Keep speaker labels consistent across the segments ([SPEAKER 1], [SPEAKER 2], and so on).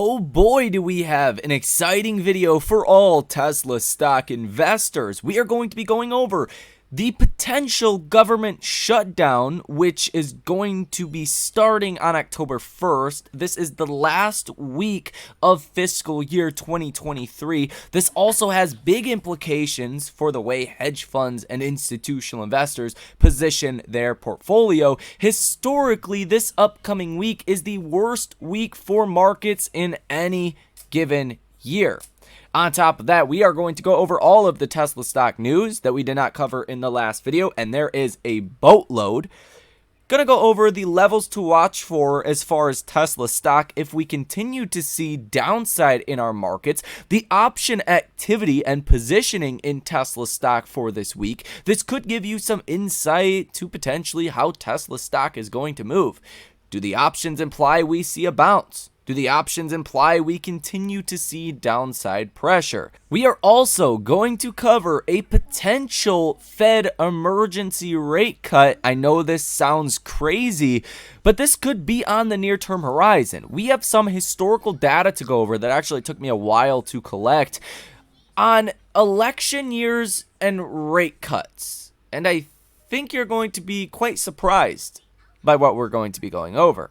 [SPEAKER 1] Oh boy, do we have an exciting video for all Tesla stock investors. We are going to be going over the potential government shutdown, which is going to be starting on October 1st. This is the last week of fiscal year 2023. This also has big implications for the way hedge funds and institutional investors position their portfolio. Historically, this upcoming week is the worst week for markets in any given year. On top of that, we are going to go over all of the Tesla stock news that we did not cover in the last video, and there is a boatload. Gonna go over the levels to watch for as far as Tesla stock if we continue to see downside in our markets, the option activity and positioning in Tesla stock for this week. This could give you some insight to potentially how Tesla stock is going to move. Do the options imply we see a bounce? Do the options imply we continue to see downside pressure? We are also going to cover a potential Fed emergency rate cut. I know this sounds crazy, but this could be on the near-term horizon. We have some historical data to go over that actually took me a while to collect on election years and rate cuts. And I think you're going to be quite surprised by what we're going to be going over.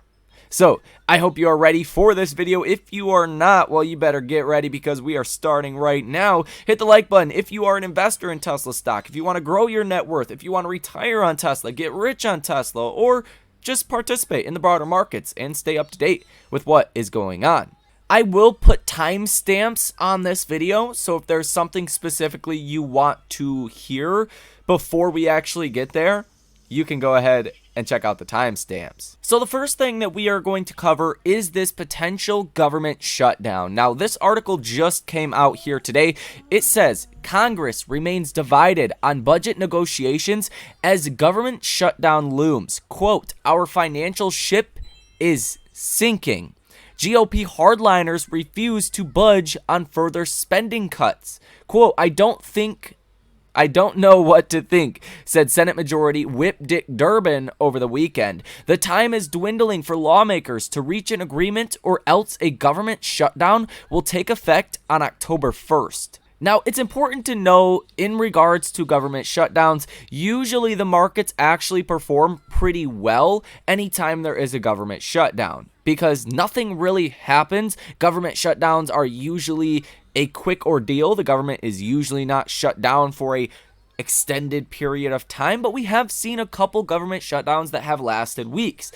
[SPEAKER 1] So, I hope you are ready for this video. If you are not, well, you better get ready because we are starting right now. Hit the like button if you are an investor in Tesla stock, if you want to grow your net worth, if you want to retire on Tesla, get rich on Tesla, or just participate in the broader markets and stay up to date with what is going on. I will put timestamps on this video, so if there's something specifically you want to hear before we actually get there, you can go ahead and check out the timestamps. So the first thing that we are going to cover is this potential government shutdown. Now, this article just came out here today. It says, Congress remains divided on budget negotiations as government shutdown looms. Quote, our financial ship is sinking. GOP hardliners refuse to budge on further spending cuts. Quote, I don't know what to think, said Senate Majority Whip Dick Durbin over the weekend. The time is dwindling for lawmakers to reach an agreement or else a government shutdown will take effect on October 1st. Now, it's important to know in regards to government shutdowns, usually the markets actually perform pretty well anytime there is a government shutdown because nothing really happens. Government shutdowns are usually a quick ordeal. The government is usually not shut down for a extended period of time, but we have seen a couple government shutdowns that have lasted weeks.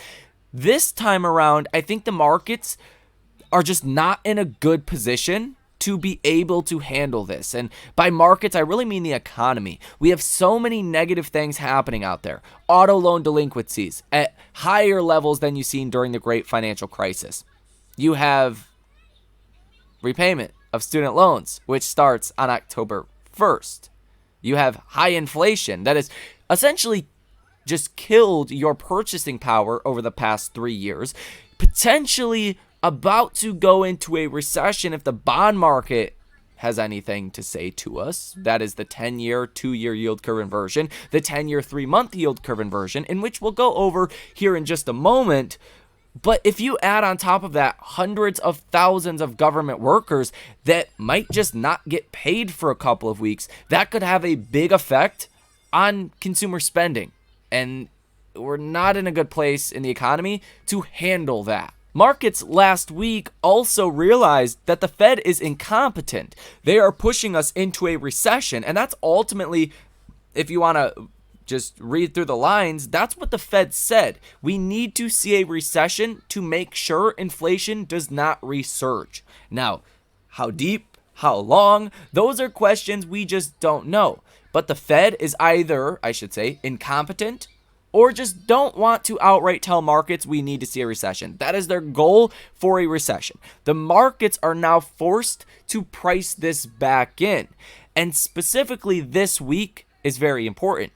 [SPEAKER 1] This time around, I think the markets are just not in a good position to be able to handle this. And by markets, I really mean the economy. We have so many negative things happening out there. Auto loan delinquencies at higher levels than you've seen during the great financial crisis. You have repayment of student loans, which starts on October 1st. You have high inflation that has essentially just killed your purchasing power over the past 3 years, potentially about to go into a recession if the bond market has anything to say to us. That is the 10-year, 2-year yield curve inversion, the 10-year, 3-month yield curve inversion, in which we'll go over here in just a moment. But if you add on top of that hundreds of thousands of government workers that might just not get paid for a couple of weeks, that could have a big effect on consumer spending. And we're not in a good place in the economy to handle that. Markets last week also realized that the Fed is incompetent. They are pushing us into a recession, and that's ultimately, if you want to just read through the lines, that's what the Fed said. We need to see a recession to make sure inflation does not resurge. Now, how deep, how long, those are questions we just don't know. But the Fed is either, I should say, incompetent or just don't want to outright tell markets we need to see a recession. That is their goal for a recession. The markets are now forced to price this back in. And specifically this week is very important.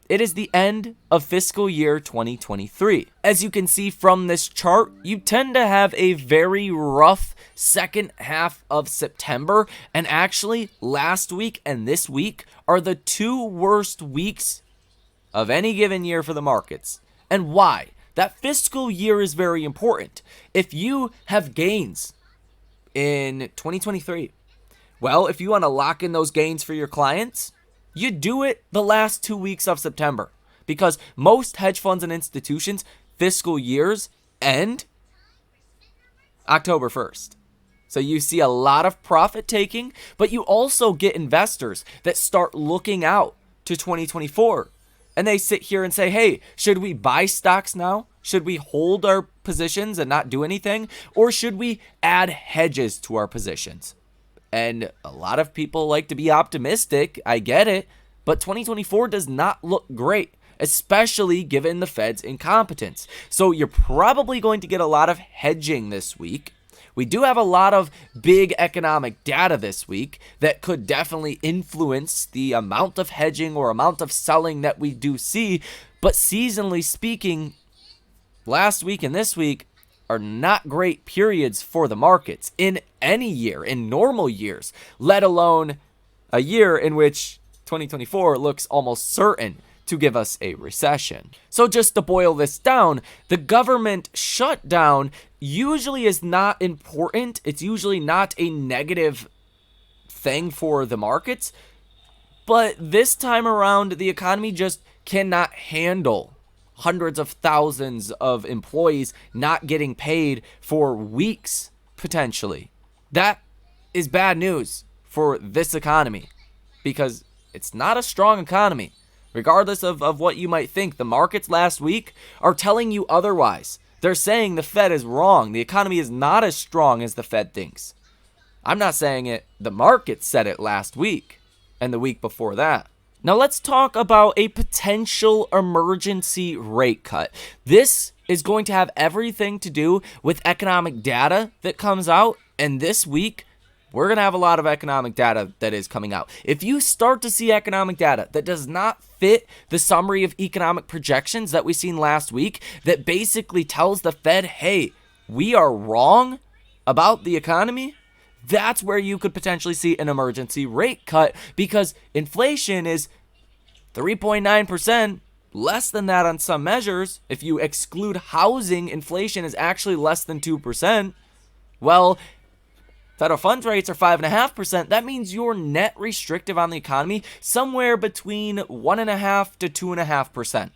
[SPEAKER 1] It is the end of fiscal year 2023. As you can see from this chart, you tend to have a very rough second half of September. And actually, last week and this week are the two worst weeks of any given year for the markets. And why? That fiscal year is very important. If you have gains in 2023? Well, if you want to lock in those gains for your clients, you do it the last 2 weeks of September, because most hedge funds and institutions' fiscal years end October 1st. So you see a lot of profit taking, but you also get investors that start looking out to 2024. And they sit here and say, hey, should we buy stocks now? Should we hold our positions and not do anything? Or should we add hedges to our positions? And a lot of people like to be optimistic. I get it. But 2024 does not look great, especially given the Fed's incompetence. So you're probably going to get a lot of hedging this week. We do have a lot of big economic data this week that could definitely influence the amount of hedging or amount of selling that we do see. But seasonally speaking, last week and this week are not great periods for the markets in any year, in normal years, let alone a year in which 2024 looks almost certain to give us a recession. So just to boil this down, the government shutdown usually is not important. It's usually not a negative thing for the markets. But this time around, the economy just cannot handle hundreds of thousands of employees not getting paid for weeks, potentially. That is bad news for this economy, because it's not a strong economy. Regardless of what you might think, the markets last week are telling you otherwise. They're saying the Fed is wrong. The economy is not as strong as the Fed thinks. I'm not saying it. The market said it last week and the week before that. Now let's talk about a potential emergency rate cut. This is going to have everything to do with economic data that comes out. And this week, we're going to have a lot of economic data that is coming out. If you start to see economic data that does not fit the summary of economic projections that we seen last week, that basically tells the Fed, hey, we are wrong about the economy, that's where you could potentially see an emergency rate cut, because inflation is 3.9%, less than that on some measures. If you exclude housing, inflation is actually less than 2%. Well, federal funds rates are 5.5%. That means you're net restrictive on the economy somewhere between 1.5% to 2.5%.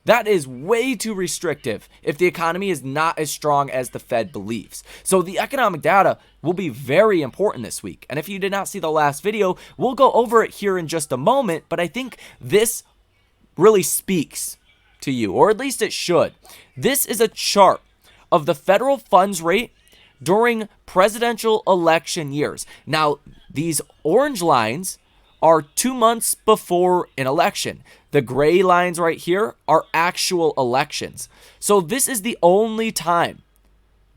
[SPEAKER 1] That is way too restrictive if the economy is not as strong as the Fed believes. So the economic data will be very important this week. And if you did not see the last video, we'll go over it here in just a moment. But I think this really speaks to you, or at least it should. This is a chart of the federal funds rate during presidential election years. Now, these orange lines are 2 months before an election. The gray lines right here are actual elections. So this is the only time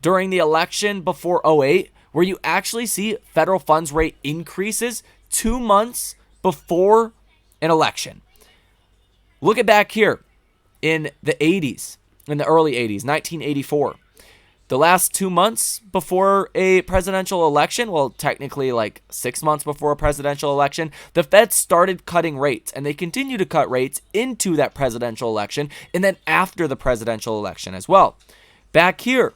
[SPEAKER 1] during the election before '08 where you actually see federal funds rate increases 2 months before an election. Look at back here in the 80s, in the early 80s, 1984. The last 2 months before a presidential election, well, technically like 6 months before a presidential election, the Fed started cutting rates, and they continue to cut rates into that presidential election and then after the presidential election as well. Back here,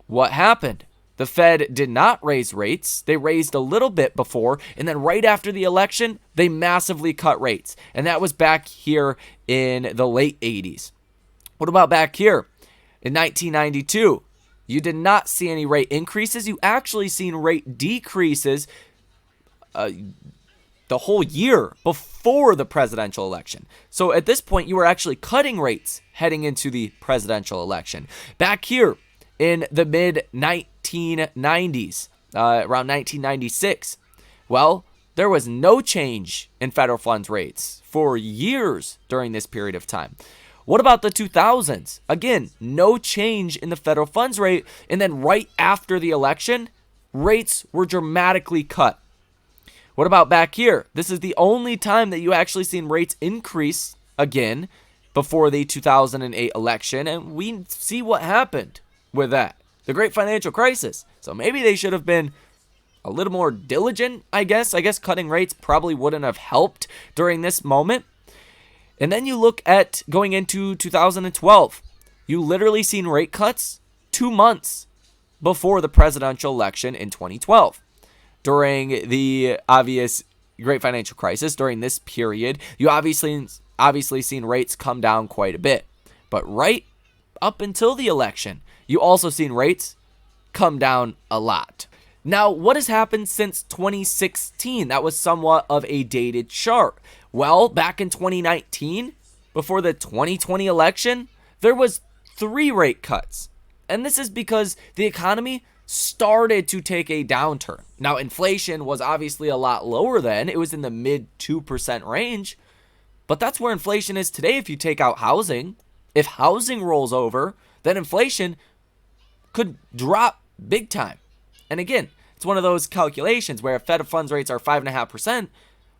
[SPEAKER 1] what happened? The Fed did not raise rates. They raised a little bit before, and then right after the election, they massively cut rates. And that was back here in the late 80s. What about back here in 1992? You did not see any rate increases. You actually seen rate decreases the whole year before the presidential election. So at this point, you were actually cutting rates heading into the presidential election. Back here in the mid-1990s, around 1996, well, there was no change in federal funds rates for years during this period of time. What about the 2000s? Again, no change in the federal funds rate. And then right after the election, rates were dramatically cut. What about back here? This is the only time that you actually seen rates increase again before the 2008 election. And we see what happened with that. The great financial crisis. So maybe they should have been a little more diligent, I guess. I guess cutting rates probably wouldn't have helped during this moment. And then you look at going into 2012. You literally seen rate cuts 2 months before the presidential election in 2012. During the obvious great financial crisis, during this period, you obviously seen rates come down quite a bit. But right up until the election, you also seen rates come down a lot. Now, what has happened since 2016? That was somewhat of a dated chart. Well, back in 2019, before the 2020 election, there was 3 rate cuts. And this is because the economy started to take a downturn. Now, inflation was obviously a lot lower then. It was in the mid 2% range. But that's where inflation is today if you take out housing. If housing rolls over, then inflation could drop big time. And again, it's one of those calculations where if Fed funds rates are 5.5%,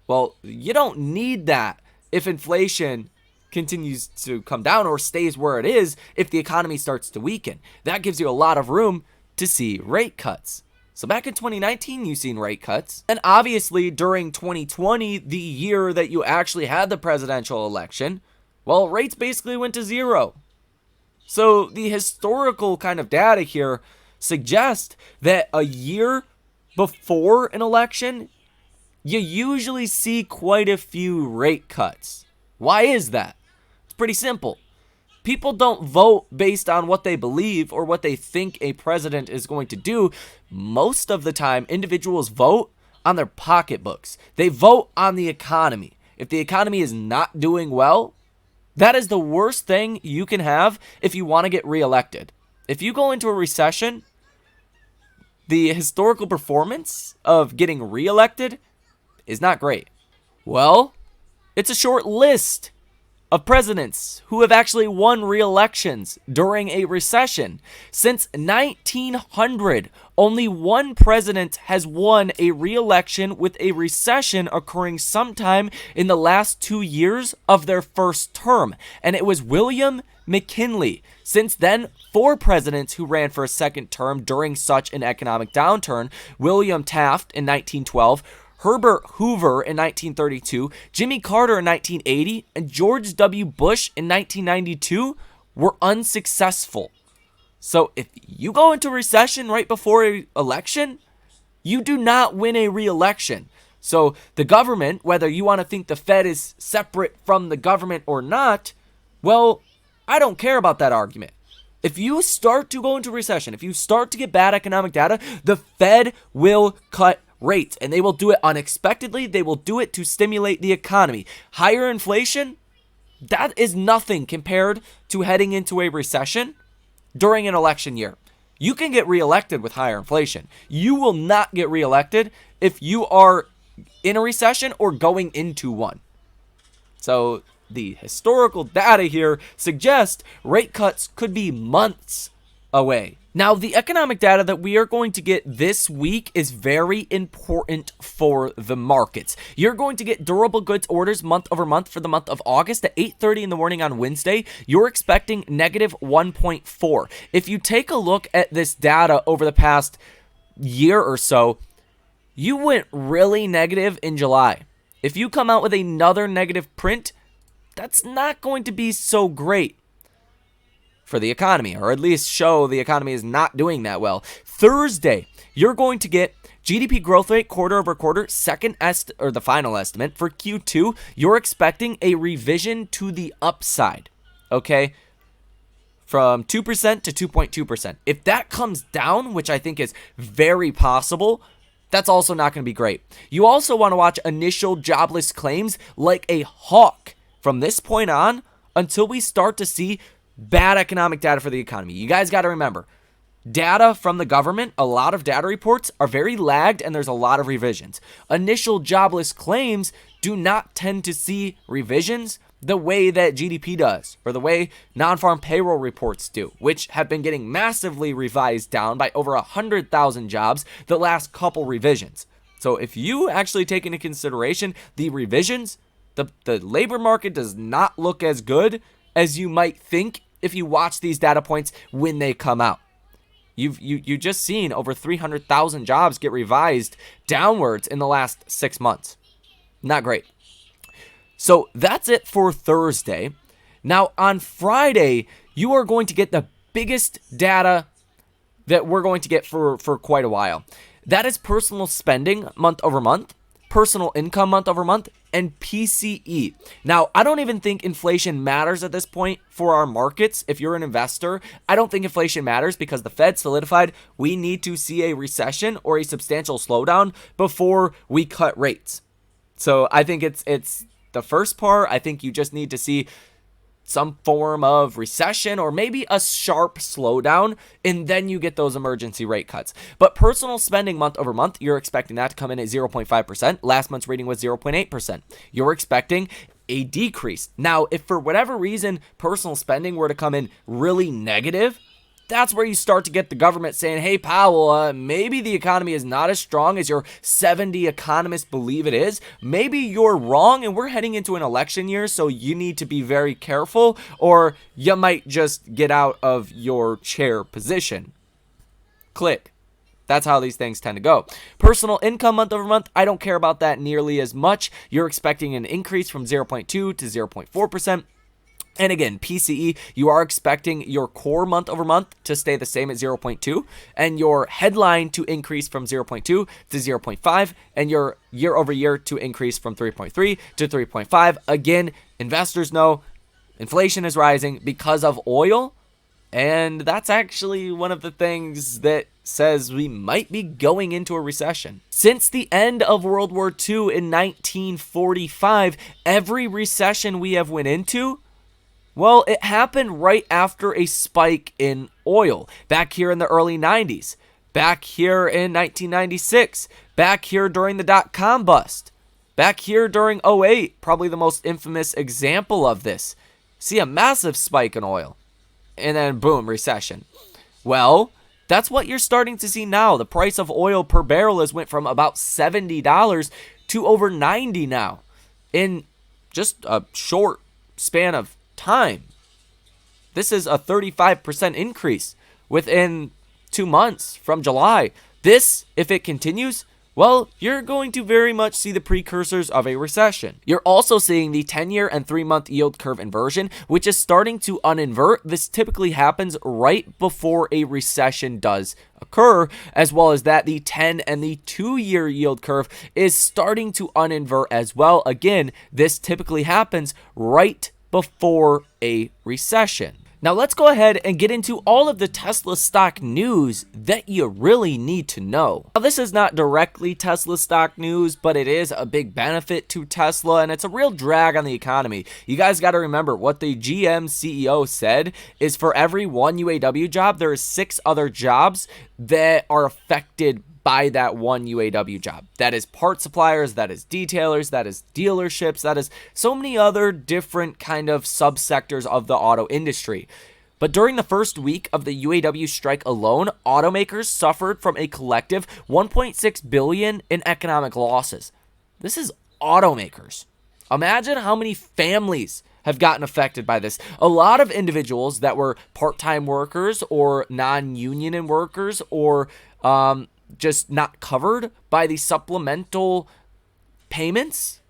[SPEAKER 1] well, you don't need that if inflation continues to come down or stays where it is if the economy starts to weaken. That gives you a lot of room to see rate cuts. So back in 2019, you've seen rate cuts. And obviously during 2020, the year that you actually had the presidential election, well, rates basically went to 0. So the historical kind of data here suggests that a year before an election, you usually see quite a few rate cuts. Why is that? It's pretty simple. People don't vote based on what they believe or what they think a president is going to do. Most of the time, individuals vote on their pocketbooks. They vote on the economy. If the economy is not doing well, that is the worst thing you can have if you want to get reelected. If you go into a recession, the historical performance of getting reelected is not great. Well, it's a short list of presidents who have actually won re-elections during a recession. Since 1900, only one president has won a re-election with a recession occurring sometime in the last 2 years of their first term, and it was William McKinley. Since then, 4 presidents who ran for a second term during such an economic downturn: William Taft in 1912, Herbert Hoover in 1932, Jimmy Carter in 1980, and George W. Bush in 1992 were unsuccessful. So if you go into recession right before an election, you do not win a re-election. So the government, whether you want to think the Fed is separate from the government or not, well, I don't care about that argument. If you start to go into recession, if you start to get bad economic data, the Fed will cut rates, and they will do it unexpectedly. They will do it to stimulate the economy. Higher inflation, that is nothing compared to heading into a recession during an election year. You can get reelected with higher inflation. You will not get reelected if you are in a recession or going into one. So the historical data here suggests rate cuts could be months away. Now, the economic data that we are going to get this week is very important for the markets. You're going to get durable goods orders month over month for the month of August at 8:30 in the morning on Wednesday. You're expecting negative 1.4. If you take a look at this data over the past year or so, you went really negative in July. If you come out with another negative print, that's not going to be so great for the economy, or at least show the economy is not doing that well. Thursday, you're going to get GDP growth rate quarter over quarter, the final estimate for Q2. You're expecting a revision to the upside, okay, from 2% to 2.2%. If that comes down, which I think is very possible, that's also not going to be great. You also want to watch initial jobless claims like a hawk from this point on until we start to see bad economic data for the economy. You guys got to remember, data from the government, a lot of data reports are very lagged and there's a lot of revisions. Initial jobless claims do not tend to see revisions the way that GDP does, or the way non-farm payroll reports do, which have been getting massively revised down by over 100,000 jobs the last couple revisions. So if you actually take into consideration the revisions, the labor market does not look as good as you might think if you watch these data points when they come out. You've just seen over 300,000 jobs get revised downwards in the last 6 months. Not great. So that's it for Thursday. Now on Friday, you are going to get the biggest data that we're going to get for quite a while. That is personal spending month over month, personal income month over month, and PCE. Now, I don't even think inflation matters at this point for our markets. If you're an investor, I don't think inflation matters because the Fed solidified we need to see a recession or a substantial slowdown before we cut rates. So I think it's the first part. I think you just need to see some form of recession or maybe a sharp slowdown, and then you get those emergency rate cuts. But personal spending month over month, you're expecting that to come in at 0.5%. Last month's reading was 0.8%. You're expecting a decrease. Now, if for whatever reason personal spending were to come in really negative, that's where you start to get the government saying, hey, Powell, maybe the economy is not as strong as your 70 economists believe it is. Maybe you're wrong and we're heading into an election year, so you need to be very careful, or you might just get out of your chair position. Click. That's how these things tend to go. Personal income month over month, I don't care about that nearly as much. You're expecting an increase from 0.2 to 0.4%. And again, PCE, you are expecting your core month over month to stay the same at 0.2 and your headline to increase from 0.2 to 0.5 and your year over year to increase from 3.3 to 3.5. Again, investors know inflation is rising because of oil, and that's actually one of the things that says we might be going into a recession. Since the end of World War II in 1945, every recession we have went into, well, it happened right after a spike in oil. Back here in the early 90s, back here in 1996, back here during the dot-com bust, back here during '08, probably the most infamous example of this. See a massive spike in oil, and then boom, recession. Well, that's what you're starting to see now. The price of oil per barrel has went from about $70 to over $90 now in just a short span of time. This is a 35% increase within 2 months from July. This, if it continues, well, you're going to very much see the precursors of a recession. You're also seeing the 10-year and 3-month yield curve inversion, which is starting to uninvert. This typically happens right before a recession does occur, as well as that the 10 and the 2-year yield curve is starting to uninvert as well. Again, this typically happens right before a recession. Now let's go ahead and get into all of the Tesla stock news that you really need to know. Now this is not directly Tesla stock news, but it is a big benefit to Tesla, and it's a real drag on the economy. You guys got to remember what the GM CEO said is for every one UAW job, there are 6 other jobs that are affected by that one UAW job. That is part suppliers, that is detailers, that is dealerships, that is so many other different kind of subsectors of the auto industry. But during the first week of the UAW strike alone, automakers suffered from a collective $1.6 billion in economic losses. This is automakers. Imagine how many families have gotten affected by this. A lot of individuals that were part-time workers or non-union workers or just not covered by the supplemental payments.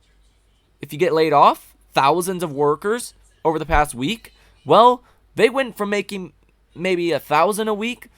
[SPEAKER 1] If you get laid off, thousands of workers over the past week, well, they went from making maybe $1,000 a week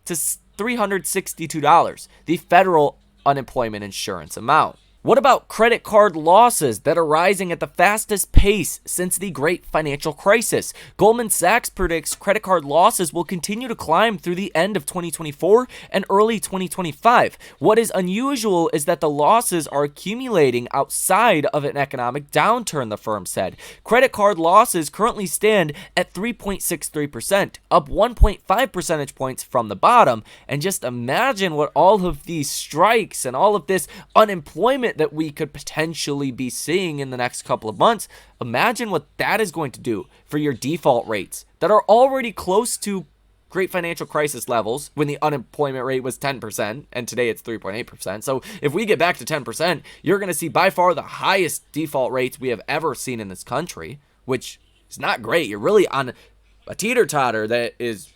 [SPEAKER 1] to $362, the federal unemployment insurance amount. What about credit card losses that are rising at the fastest pace since the great financial crisis? Goldman Sachs predicts credit card losses will continue to climb through the end of 2024 and early 2025. What is unusual is that the losses are accumulating outside of an economic downturn, the firm said. Credit card losses currently stand at 3.63%, up 1.5 percentage points from the bottom. And just imagine what all of these strikes and all of this unemployment that we could potentially be seeing in the next couple of months. Imagine what that is going to do for your default rates that are already close to great financial crisis levels when the unemployment rate was 10% and today it's 3.8%. So if we get back to 10%, you're going to see by far the highest default rates we have ever seen in this country, which is not great. You're really on a teeter-totter that is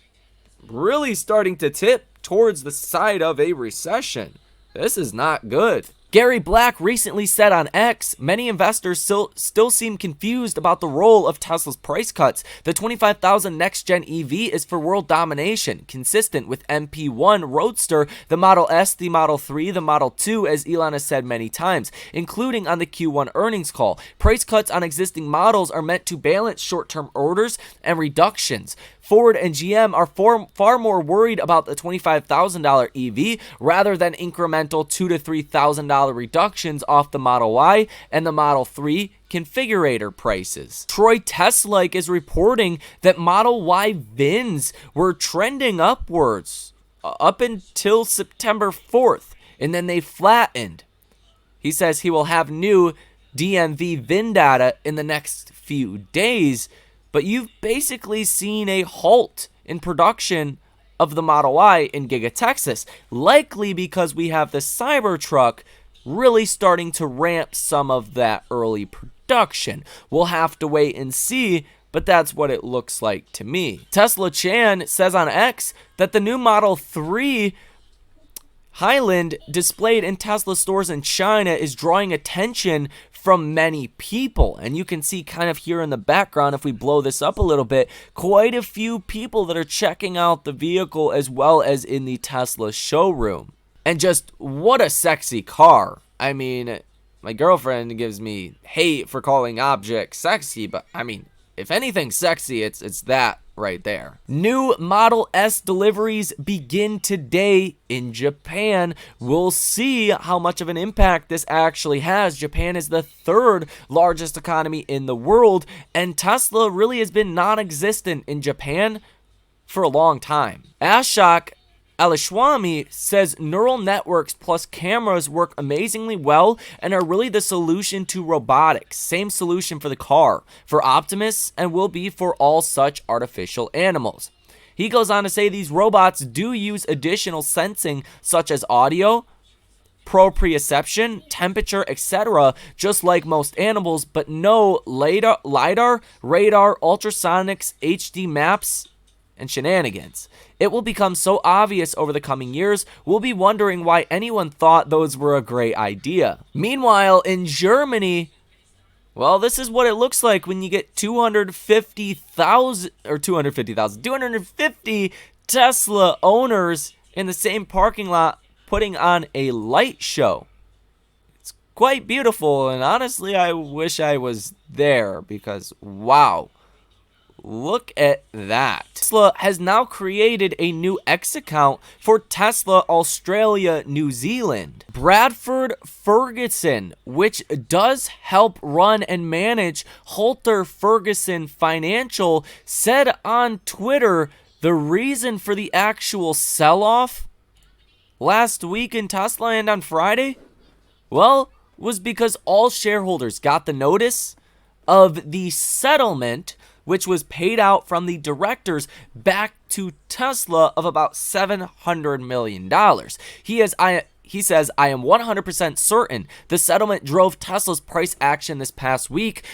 [SPEAKER 1] really starting to tip towards the side of a recession. This is not good. Gary Black recently said on X, many investors still seem confused about the role of Tesla's price cuts. The 25,000 next-gen EV is for world domination, consistent with MP1 Roadster, the Model S, the Model 3, the Model 2, as Elon has said many times, including on the Q1 earnings call. Price cuts on existing models are meant to balance short-term orders and reductions. Ford and GM are far more worried about the $25,000 EV rather than incremental $2,000 to $3,000 reductions off the Model Y and the Model 3 configurator prices. Troy Teslike is reporting that Model Y VINs were trending upwards up until September 4th, and then they flattened. He says he will have new DMV VIN data in the next few days, but you've basically seen a halt in production of the Model Y in Giga Texas, likely because we have the Cybertruck really starting to ramp some of that early production. We'll have to wait and see, but that's what it looks like to me. Tesla Chan says on X that the new Model 3 Highland displayed in Tesla stores in China is drawing attention from many people, and you can see kind of here in the background, if we blow this up a little bit, quite a few people that are checking out the vehicle as well as in the Tesla showroom. And just what a sexy car. I mean, my girlfriend gives me hate for calling objects sexy, but I mean, if anything's sexy, it's that right there. New Model S deliveries begin today in Japan. We'll see how much of an impact this actually has. Japan is the third largest economy in the world, and Tesla really has been non-existent in Japan for a long time. Ashok Alishwami says neural networks plus cameras work amazingly well and are really the solution to robotics. Same solution for the car, for Optimus, and will be for all such artificial animals. He goes on to say these robots do use additional sensing such as audio, proprioception, temperature, etc., just like most animals, but no LiDAR, radar, ultrasonics, HD maps, and shenanigans. It will become so obvious over the coming years, we'll be wondering why anyone thought those were a great idea. Meanwhile, in Germany, well, this is what it looks like when you get 250 Tesla owners in the same parking lot putting on a light show. It's quite beautiful, and honestly, I wish I was there because, wow. Look at that. Tesla has now created a new X account for Tesla Australia, New Zealand. Bradford Ferguson, which does help run and manage Halter Ferguson Financial, said on Twitter the reason for the actual sell-off last week in Tesla and on Friday, well, was because all shareholders got the notice of the settlement which was paid out from the directors back to Tesla of about $700 million. He says, I am 100% certain the settlement drove Tesla's price action this past week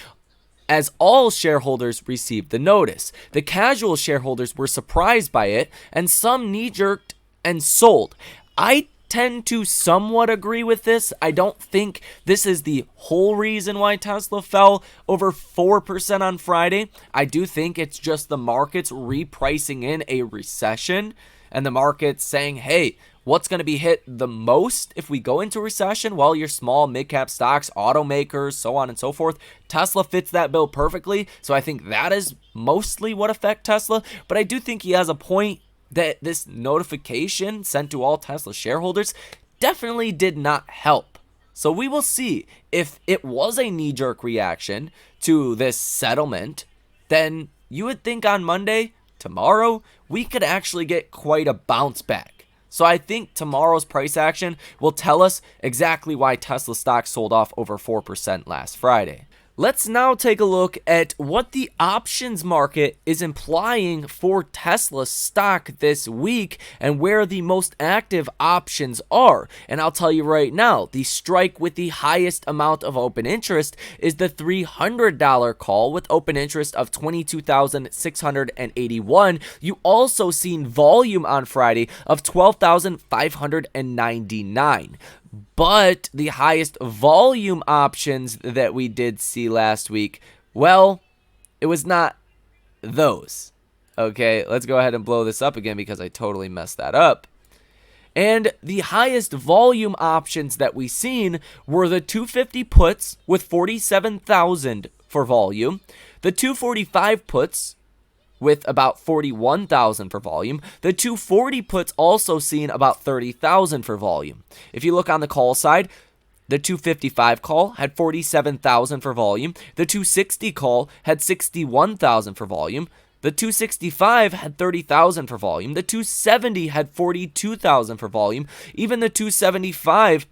[SPEAKER 1] as all shareholders received the notice. The casual shareholders were surprised by it, and some knee-jerked and sold. I tend to somewhat agree with this. I don't think this is the whole reason why Tesla fell over 4% on Friday. I do think it's just the markets repricing in a recession and the markets saying, hey, what's going to be hit the most if we go into recession? Well, your small mid-cap stocks, automakers, so on and so forth. Tesla fits that bill perfectly. So I think that is mostly what affects Tesla. But I do think he has a point that this notification sent to all Tesla shareholders definitely did not help. So we will see if it was a knee-jerk reaction to this settlement, then you would think on Monday, tomorrow, we could actually get quite a bounce back. So I think tomorrow's price action will tell us exactly why Tesla stock sold off over 4% last Friday. Let's now take a look at what the options market is implying for Tesla stock this week and where the most active options are. And I'll tell you right now, the strike with the highest amount of open interest is the $300 call with open interest of 22,681. You also seen volume on Friday of 12,599. But the highest volume options that we did see last week, well, it was not those. Okay, let's go ahead and blow this up again because I totally messed that up. And the highest volume options that we seen were the 250 puts with 47,000 for volume, the 245 puts with about 41,000 for volume, the 240 puts also seen about 30,000 for volume. If you look on the call side, the 255 call had 47,000 for volume, the 260 call had 61,000 for volume, the 265 had 30,000 for volume, the 270 had 42,000 for volume, even the 275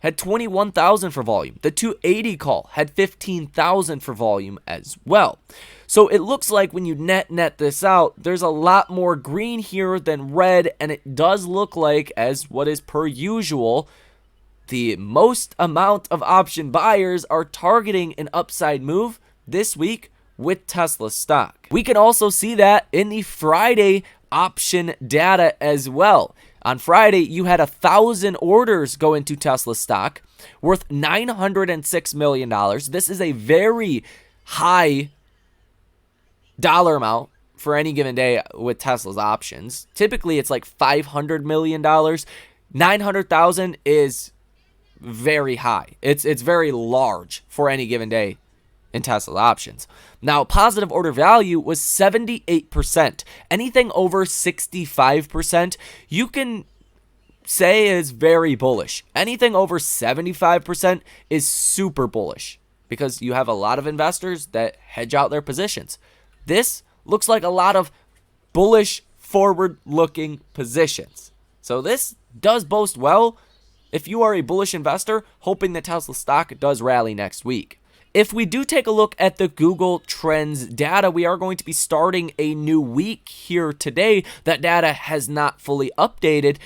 [SPEAKER 1] had 21,000 for volume. The 280 call had 15,000 for volume as well. So it looks like when you net this out, there's a lot more green here than red, and it does look like, as what is per usual, the most amount of option buyers are targeting an upside move this week with Tesla stock. We can also see that in the Friday option data as well. On Friday, you had 1,000 orders go into Tesla stock worth $906 million. This is a very high dollar amount for any given day with Tesla's options. Typically, it's like $500 million. 900,000 is very high. It's very large for any given day in Tesla options. Now, positive order value was 78%. Anything over 65%, you can say is very bullish. Anything over 75% is super bullish because you have a lot of investors that hedge out their positions. This looks like a lot of bullish, forward-looking positions. So this does boast well if you are a bullish investor hoping that Tesla stock does rally next week. If we do take a look at the Google Trends data, we are going to be starting a new week here today. That data has not fully updated.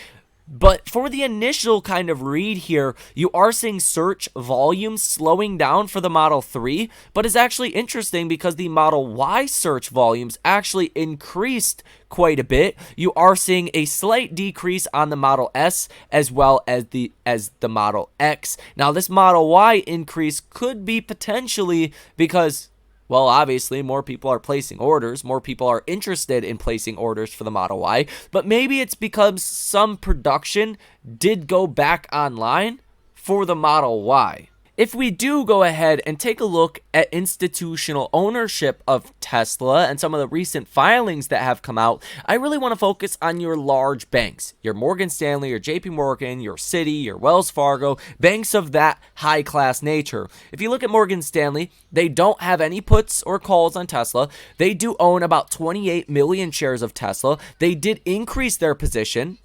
[SPEAKER 1] But for the initial kind of read here, you are seeing search volume slowing down for the Model 3, but it's actually interesting because the Model Y search volumes actually increased quite a bit. You are seeing a slight decrease on the Model S as well as the Model X. Now, this Model Y increase could be potentially because, well, obviously, more people are placing orders. More people are interested in placing orders for the Model Y. But maybe it's because some production did go back online for the Model Y. If we do go ahead and take a look at institutional ownership of Tesla and some of the recent filings that have come out, I really want to focus on your large banks, your Morgan Stanley, your JP Morgan, your Citi, your Wells Fargo, banks of that high-class nature. If you look at Morgan Stanley, they don't have any puts or calls on Tesla. They do own about 28 million shares of Tesla. They did increase their position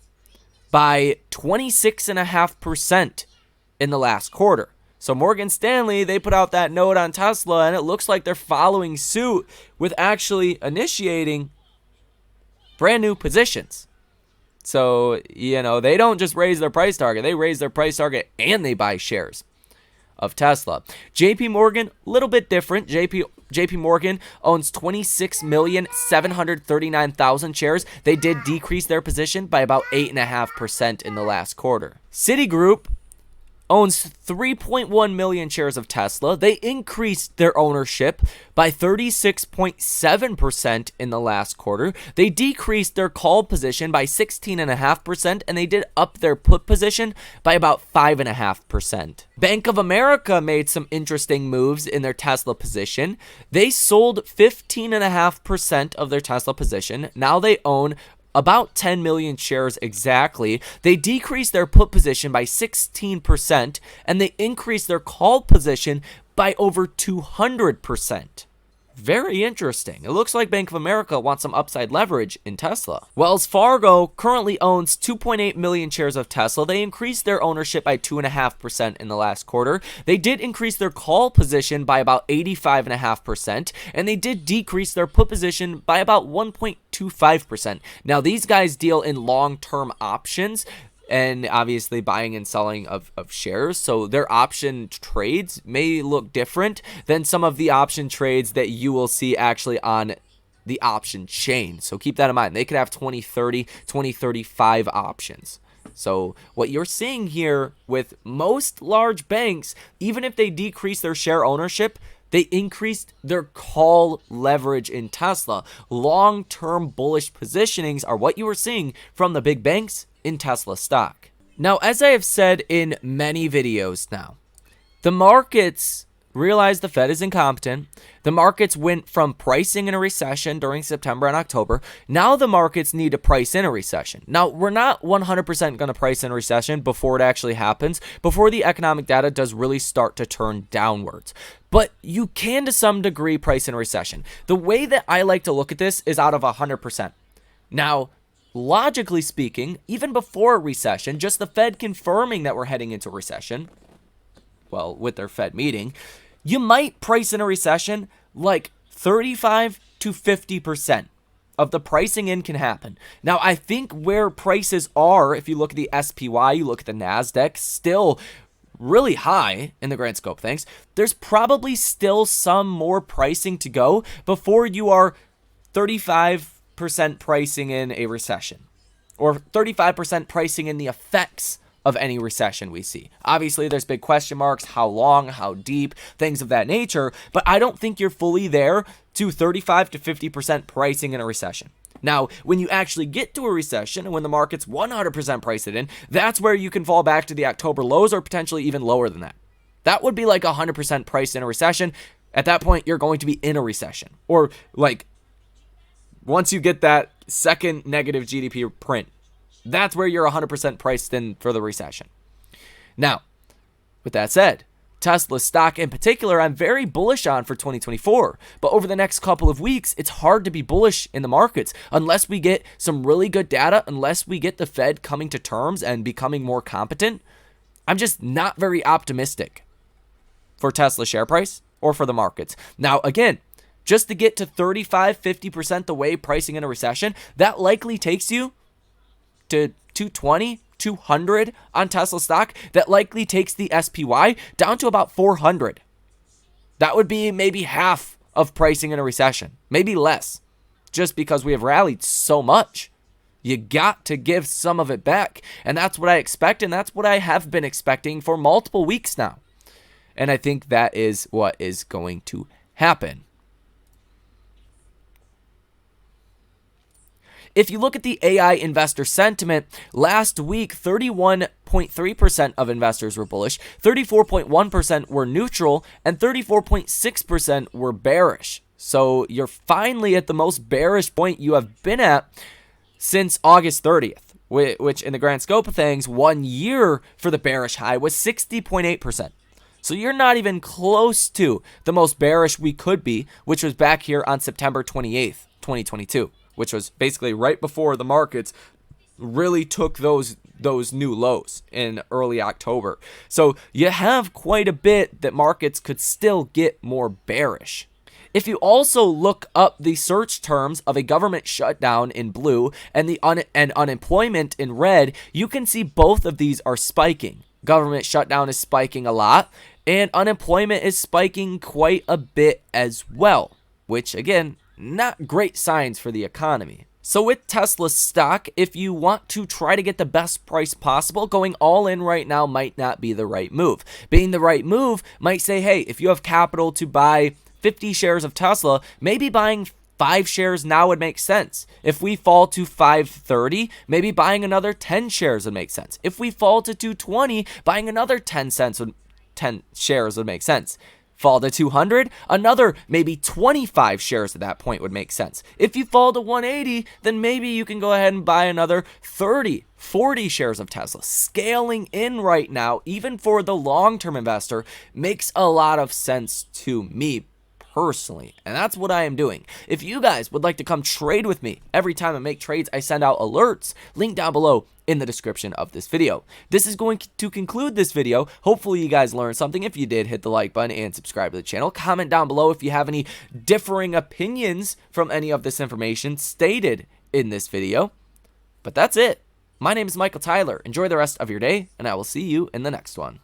[SPEAKER 1] by 26.5% in the last quarter. So Morgan Stanley, they put out that note on Tesla, and it looks like they're following suit with actually initiating brand new positions. So, they don't just raise their price target. They raise their price target and they buy shares of Tesla. JP Morgan, a little bit different. JP Morgan owns 26,739,000 shares. They did decrease their position by about 8.5% in the last quarter. Citigroup owns 3.1 million shares of Tesla. They increased their ownership by 36.7% in the last quarter. They decreased their call position by 16.5%, and they did up their put position by about 5.5%. Bank of America made some interesting moves in their Tesla position. They sold 15.5% of their Tesla position. Now they own about 10 million shares exactly. They decreased their put position by 16%, and they increased their call position by over 200%. Very interesting. It looks like Bank of America wants some upside leverage in Tesla. Wells Fargo currently owns 2.8 million shares of Tesla. They increased their ownership by 2.5% in the last quarter. They did increase their call position by about 85.5%, and they did decrease their put position by about 1.25%. Now, these guys deal in long-term options, and obviously buying and selling of shares. So their option trades may look different than some of the option trades that you will see actually on the option chain. So keep that in mind. They could have 20, 30, 20, 35 options. So what you're seeing here with most large banks, even if they decrease their share ownership, they increased their call leverage in Tesla. Long-term bullish positionings are what you are seeing from the big banks in Tesla stock. Now, as I have said in many videos now, the markets realize the Fed is incompetent. The markets went from pricing in a recession during September and October. Now the markets need to price in a recession. Now, we're not 100% going to price in a recession before it actually happens, before the economic data does really start to turn downwards. But you can, to some degree, price in a recession. The way that I like to look at this is out of 100%. Now, logically speaking, even before a recession, just the Fed confirming that we're heading into a recession, well, with their Fed meeting, you might price in a recession like 35 to 50% of the pricing in can happen. Now, I think where prices are, if you look at the SPY, you look at the NASDAQ, still really high in the grand scope of things. There's probably still some more pricing to go before you are 35% pricing in a recession, or 35% pricing in the effects of any recession we see. Obviously, there's big question marks, how long, how deep, things of that nature, but I don't think you're fully there to 35 to 50% pricing in a recession. Now, when you actually get to a recession and when the market's 100% priced it in, that's where you can fall back to the October lows or potentially even lower than that. That would be like 100% priced in a recession. At that point, you're going to be in a recession. Or like, once you get that second negative GDP print, that's where you're 100% priced in for the recession. Now, with that said, Tesla stock in particular, I'm very bullish on for 2024. But over the next couple of weeks, it's hard to be bullish in the markets unless we get some really good data, unless we get the Fed coming to terms and becoming more competent. I'm just not very optimistic for Tesla share price or for the markets. Now, again, just to get to 35, 50% the way pricing in a recession, that likely takes you to 220, 200 on Tesla stock. That likely takes the SPY down to about 400. That would be maybe half of pricing in a recession, maybe less, just because we have rallied so much. You got to give some of it back, and that's what I expect, and that's what I have been expecting for multiple weeks now. And I think that is what is going to happen. If you look at the AI investor sentiment, last week, 31.3% of investors were bullish, 34.1% were neutral, and 34.6% were bearish. So you're finally at the most bearish point you have been at since August 30th, which in the grand scope of things, 1 year for the bearish high was 60.8%. So you're not even close to the most bearish we could be, which was back here on September 28th, 2022. Which was basically right before the markets really took those new lows in early October. So you have quite a bit that markets could still get more bearish. If you also look up the search terms of a government shutdown in blue and the unemployment in red, you can see both of these are spiking. Government shutdown is spiking a lot, and unemployment is spiking quite a bit as well, which again, not great signs for the economy. So with Tesla stock, if you want to try to get the best price possible, going all in right now might not be the right move. Being the right move might say, hey, if you have capital to buy 50 shares of Tesla, maybe buying 5 shares now would make sense. If we fall to 530, maybe buying another 10 shares would make sense. If we fall to 220, buying another 10 shares would make sense. Fall to 200, another maybe 25 shares at that point would make sense. If you fall to 180, then maybe you can go ahead and buy another 30, 40 shares of Tesla. Scaling in right now, even for the long-term investor, makes a lot of sense to me personally, and that's what I am doing. If you guys would like to come trade with me, every time I make trades, I send out alerts. Link down below in the description of this video. This is going to conclude this video. Hopefully you guys learned something. If you did, hit the like button and subscribe to the channel. Comment down below if you have any differing opinions from any of this information stated in this video. But that's it. My name is Michael Tyler. Enjoy the rest of your day, and I will see you in the next one.